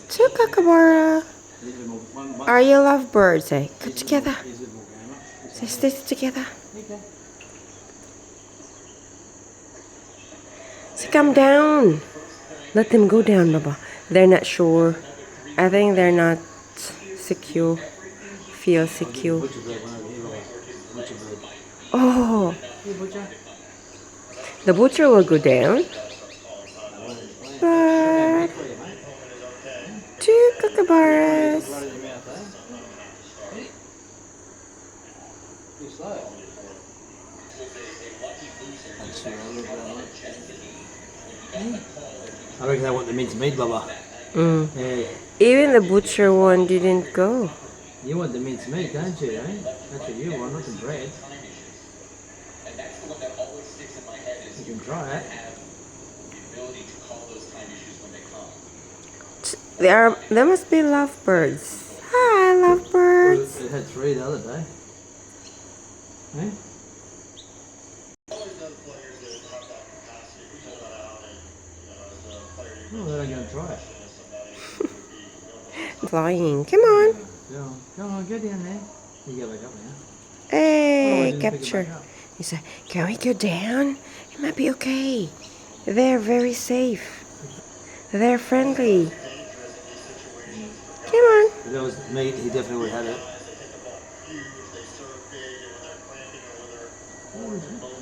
Two kookaburra. Are you lovebirds? Say, come together. Say, stay together. Say, come down. Let them go down, Baba. They're not sure. I think they're not secure. Feel secure. Oh, the butcher will go down. But two kookaburras. I reckon they want the mince meat, Baba. Yeah. Even the butcher one didn't go. You want the mince meat, don't you, eh? That's what you want, not the bread. You can try it. There must be lovebirds. Hi, lovebirds. It had 3 the other day. Eh? Oh, they're going to try it. Flying. Come on. Yeah. Come on, go down there. You go back up now. Hey, capture. He said, can we go down? It might be okay. They're very safe. They're friendly. Come on. If that was meat, he definitely would have had it.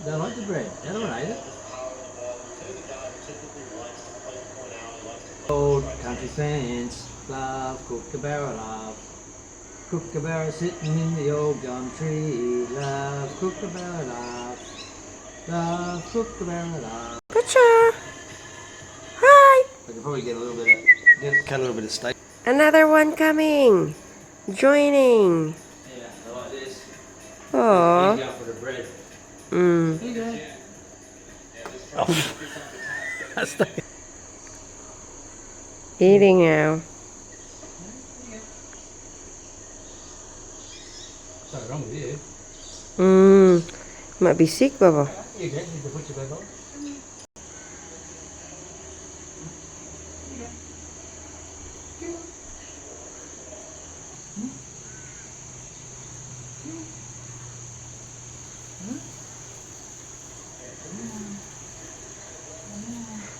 They like the bread. They don't eat it. Old country fans love Kookaburra, love Kookaburra sitting in the old gum tree. Love Kookaburra, love Kookaburra, love. Butcher. Hi. I could probably get a little bit of, cut a little bit of steak. Another one coming. Joining. Yeah, I like this. Oh. Easy for the bread. Mm. Here you go. Oh. That's the... Eating now. Something wrong with you. Might be sick, Baba. You get need to put your back on.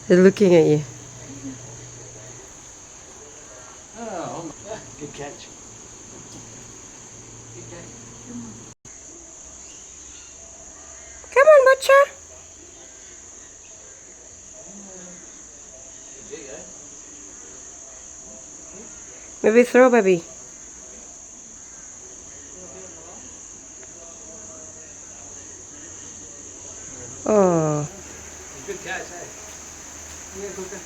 They're looking at you. Oh, good catch. Come on, Butcher. Maybe throw, baby. Oh. Good catch, eh? Yeah, Cooker.